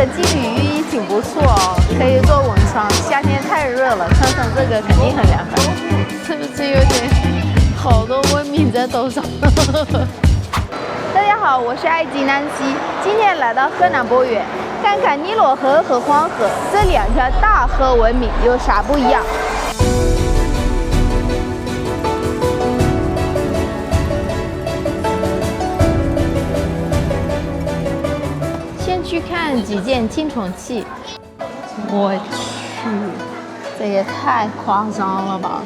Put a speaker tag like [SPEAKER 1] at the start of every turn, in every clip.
[SPEAKER 1] 个金缕衣挺不错哦，可以做文创。夏天太热了，穿上这个肯定很凉快。是不是有点好多文明在头上？大家好，我是埃及南希，今天来到河南博源，看看尼罗河和黄河这两条大河文明有啥不一样。先去看几件青铜器，我去，这也太夸张了吧！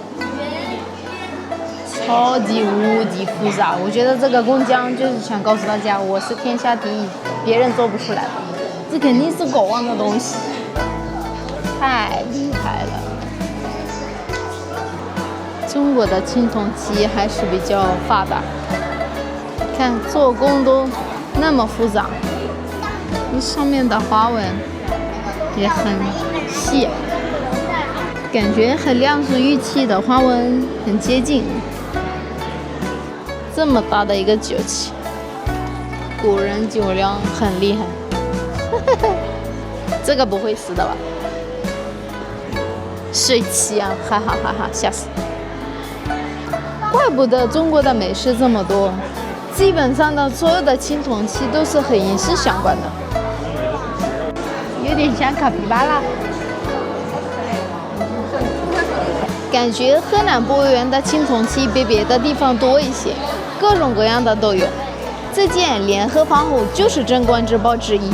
[SPEAKER 1] 超级无敌复杂，我觉得这个工匠就是想告诉大家，我是天下第一，别人做不出来的。这肯定是国王的东西，太厉害了！中国的青铜器还是比较发达，看做工都那么复杂，上面的花纹也很细，感觉和亮出玉器的花纹很接近。这么大的一个酒器，古人酒量很厉害。这个不会死的吧？水器啊，哈哈哈哈，吓死！怪不得中国的美食这么多，基本上的所有的青铜器都是和饮食相关的，有点像卡皮巴拉。感觉河南博源的青铜器比别的地方多一些，各种各样的都有。这件联合防护就是镇馆之宝之一，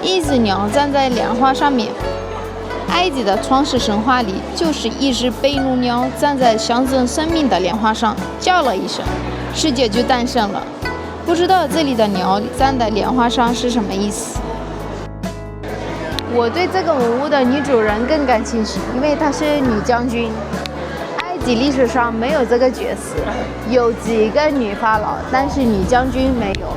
[SPEAKER 1] 一只鸟站在莲花上面。埃及的创世神话里，就是一只贝努鸟站在象征生命的莲花上，叫了一声，世界就诞生了。不知道这里的鸟站在莲花上是什么意思？我对这个文物的女主人更感兴趣，因为她是女将军。埃及历史上没有这个角色，有几个女法老，但是女将军没有。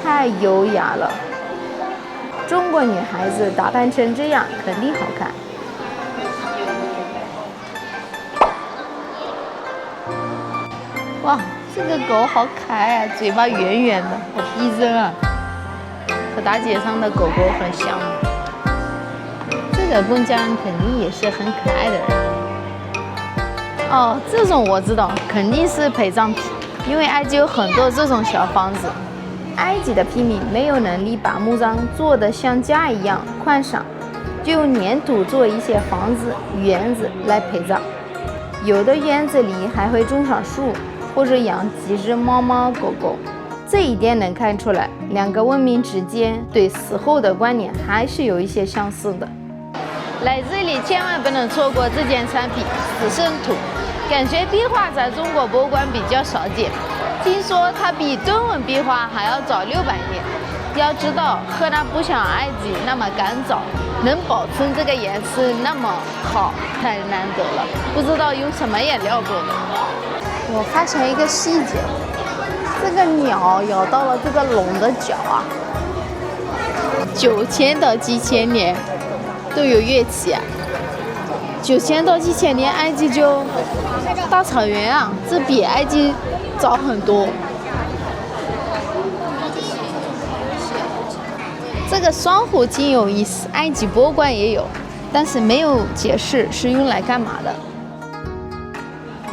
[SPEAKER 1] 太优雅了，中国女孩子打扮成这样肯定好看。哇，这个狗好可爱啊，嘴巴圆圆的，好逼真啊，和大街上的狗狗很像。这个工匠肯定也是很可爱的人。哦，这种我知道，肯定是陪葬品，因为埃及有很多这种小房子。埃及的平民没有能力把墓葬做得像家一样宽敞，就用粘土做一些房子、园子来陪葬。有的园子里还会种上树，或者养几只猫猫狗狗。这一点能看出来，两个文明之间对死后的观念还是有一些相似的。来这里千万不能错过这件产品——死圣图。感觉壁画在中国博物馆比较少见。听说它比敦煌壁画还要早600年。要知道，河南不像埃及那么干燥，能保存这个颜色那么好，太难得了。不知道用什么颜料做的。我发现一个细节，这个鸟咬到了这个龙的脚啊。9000到几千年都有乐器啊。9000到几千年，埃及就大草原啊，这比埃及早很多。这个双壶挺有意思，埃及博物馆也有，但是没有解释是用来干嘛的。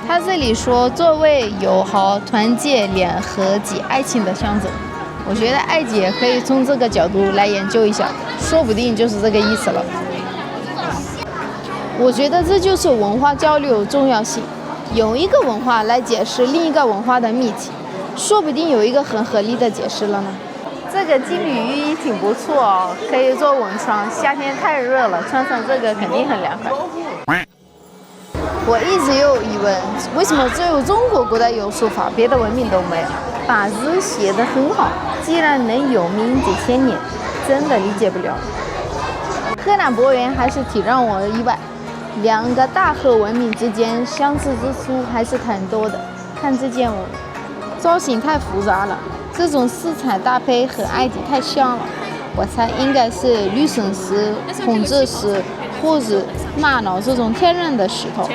[SPEAKER 1] 他这里说作为友好、团结、联合及爱情的象征。我觉得埃及也可以从这个角度来研究一下，说不定就是这个意思了。我觉得这就是文化交流重要性，用一个文化来解释另一个文化的秘籍，说不定有一个很合理的解释了呢。这个金缕衣挺不错哦，可以做文创。夏天太热了，穿上这个肯定很凉快。我一直有疑问，为什么只有中国古代有书法，别的文明都没有？把字写得很好，既然能有名几千年，真的理解不了。河南博源还是挺让我意外。两个大河文明之间相似之处还是很多的。看这件造型太复杂了，这种色彩搭配和埃及太像了。我猜应该是绿神石、红质石或者玛瑙这种天然的石头。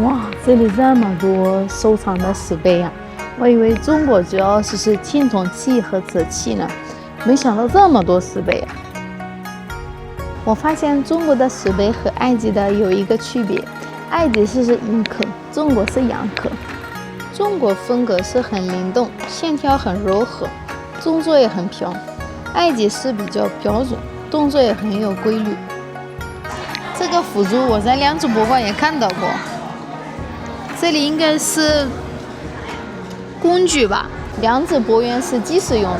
[SPEAKER 1] 哇，这里这么多收藏的石碑啊！我以为中国主要是青铜器和瓷器呢，没想到这么多石碑啊！我发现中国的石碑和埃及的有一个区别，埃及是阴刻，中国是阳刻。中国风格是很灵动，线条很柔和，动作也很飘；埃及是比较标准，动作也很有规律。这个辅助我在良渚博物馆也看到过。这里应该是工具吧，良渚博园是祭祀用的。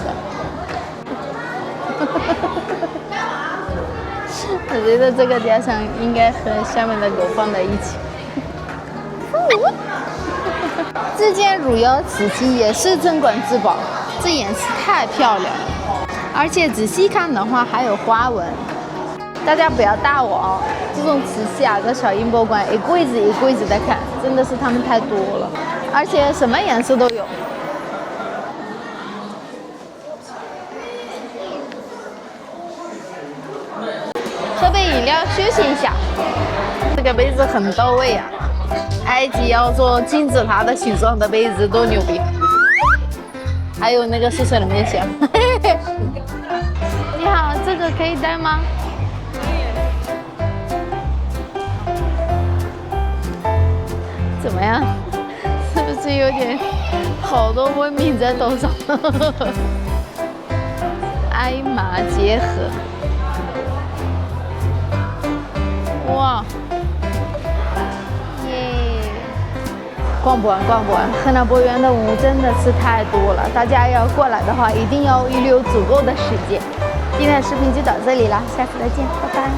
[SPEAKER 1] 我觉得这个雕像应该和下面的狗放在一起。这件汝窑瓷器也是镇馆之宝，这颜色太漂亮了，而且仔细看的话还有花纹。大家不要打我哦，这种瓷器啊，在小英博物馆一柜子一柜子的看，真的是它们太多了，而且什么颜色都有。喝杯饮料休息一下。这个杯子很到位啊，埃及要做金字塔的形状的杯子多牛逼！还有那个是谁的面相？你好，这个可以带吗？怎么样？是不是有点好多文明在头上？埃马结合，哇，耶！逛不完，逛不完。河南博园的文物真的是太多了，大家要过来的话，一定要预留足够的时间。今天的视频就到这里了，下次再见，拜拜。